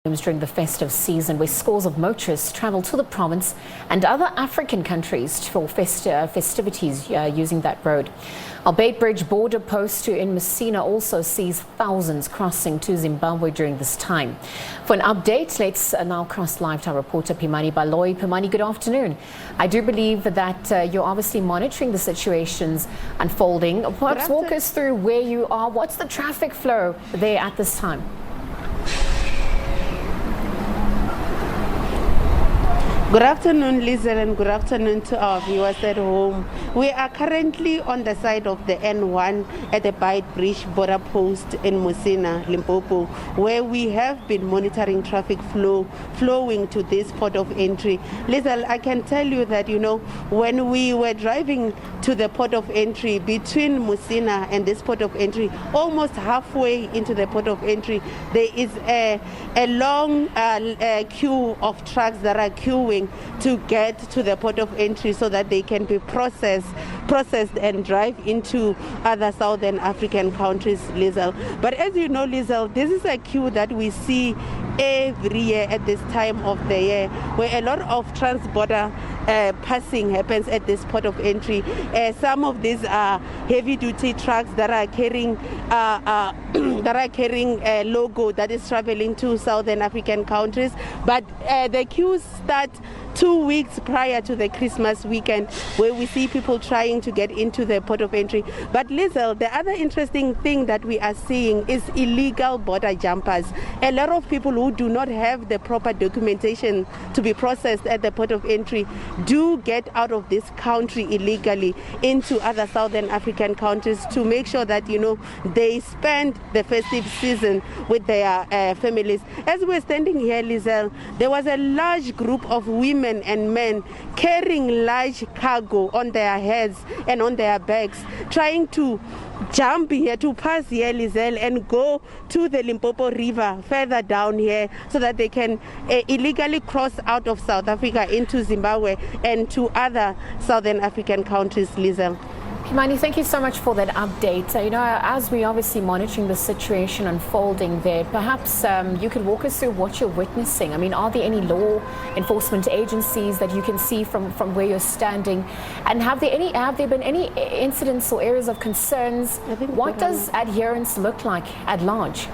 During the festive season, where scores of motorists travel to the province and other African countries for festivities using that road. Our Beitbridge border post in Musina also sees thousands crossing to Zimbabwe during this time. For an update, let's now cross live to our reporter Pimani Baloy. Pimani, good afternoon. I do believe that you're obviously monitoring the situations unfolding. Perhaps walk us through where you are. What's the traffic flow there at this time? Good afternoon, Lizel, and good afternoon to our viewers at home. We are currently on the side of the N1 at the Beitbridge border post in Musina, Limpopo, where we have been monitoring traffic flowing to this port of entry. Lizel, I can tell you that, when we were driving to the port of entry between Musina and this port of entry, almost halfway into the port of entry, there is a long queue of trucks that are queuing to get to the port of entry so that they can be processed and drive into other southern African countries, Lizel. But as you know, Lizel, this is a queue that we see every year at this time of the year, where a lot of trans-border passing happens at this port of entry. Some of these are heavy-duty trucks that are carrying a logo that is traveling to southern African countries. But the queues start 2 weeks prior to the Christmas weekend, where we see people trying to get into the port of entry. But Lizel, the other interesting thing that we are seeing is illegal border jumpers. A lot of people who do not have the proper documentation to be processed at the port of entry do get out of this country illegally into other southern African countries to make sure that, they spend the festive season with their families. As we're standing here, Lizel, there was a large group of women and men carrying large cargo on their heads and on their backs, trying to jump here, to pass here, Lizel, and go to the Limpopo River further down here so that they can illegally cross out of South Africa into Zimbabwe and to other southern African countries, Lizel. Pimani, thank you so much for that update. As we're obviously monitoring the situation unfolding there, perhaps you could walk us through what you're witnessing. Are there any law enforcement agencies that you can see from where you're standing? And have there been any incidents or areas of concerns? What does adherence look like at large?